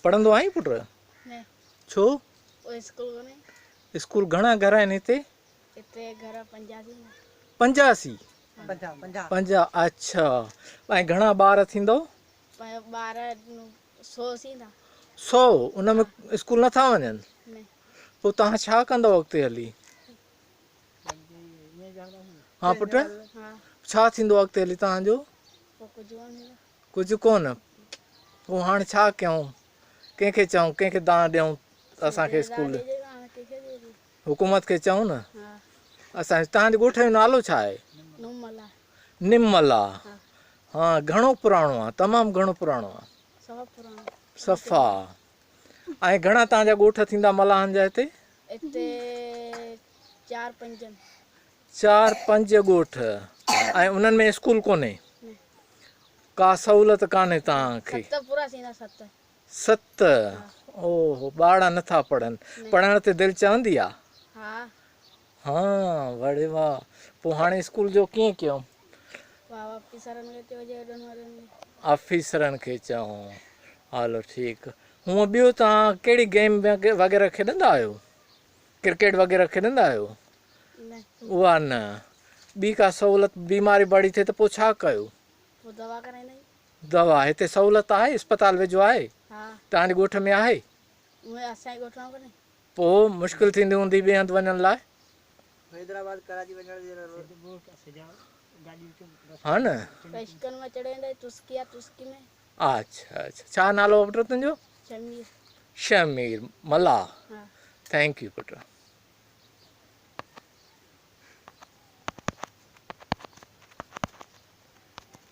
पढ़ंदो आहीं पुट? न छो? वो स्कूल कोन्हे। स्कूल घणा घर आहिनि हिते? हिते घर 85 न। 85? 50 50, अच्छा। ऐं घणा ॿार थींदव? ॿार 100 थींदा। 100? उन में स्कूल नथा वञनि? न पोइ तव्हां छा कंदव अॻिते हली? हा पुट, हा छा थींदो अॻिते हली तव्हांजो? पोइ कुझु कोन थींदो। कुझु कोन? पोइ हाणे छा कयूं? कंहिंखे चऊं, कंहिंखे दान ॾियूं असांखे स्कूल? हुकूमत खे चऊं न? हा असांजे तव्हांजे ॻोठ जो नालो छा आहे? नुमला। निमला? हा हाँ, घणो पुराणो आहे? तमामु घणो पुराणो आहे। सफ़ा पुराणो। सफ़ा। ऐं घणा तव्हांजा ॻोठ थींदा मल्हाहनि जा हिते? हिते 4-5 आहिनि। 4-5 ॻोठ? ऐं उन्हनि में स्कूल कोन्हे? न का सहूलियत कान्हे तव्हांखे? 7 पूरा थींदा। 7? 7? ओहो, ॿार नथा पढ़नि? न पढ़ण ते दिलि चवंदी आहे? हा हाँ, वड़े वाह। पोइ हाणे स्कूल जो कीअं कयूं? ऑफिसरनि खे चइजे हेॾनि वारनि खे। ऑफिसरनि खे चऊं? हलो ठीकु। हूअं ॿियो तव्हां कहिड़ी गेम वग़ैरह खेॾंदा आहियो? क्रिकेट वग़ैरह खेॾंदा आहियो? न उहा न? ॿी का सहूलियत, बीमारी बड़ी थिए त पोइ छा कयो? पोइ दवा कराईंदा आहियूं। दवा हिते सहूलियत आहे? अस्पताल वेझो आहे? हा तव्हांजे ॻोठ में आहे? उहे असांजे ॻोठ में कोन्हे। पोइ मुश्किल थींदी हूंदी ॿिए हंधि वञण लाइ? हैदराबाद कराची वञण हा न? इश्कन में चढ़े वेंदा तुस्की आहे, तुस्की में। अच्छा अच्छा। छा नालो आहे पुट तुंहिंजो? शमीर। शमीर मला। हा थैंक यू पुट।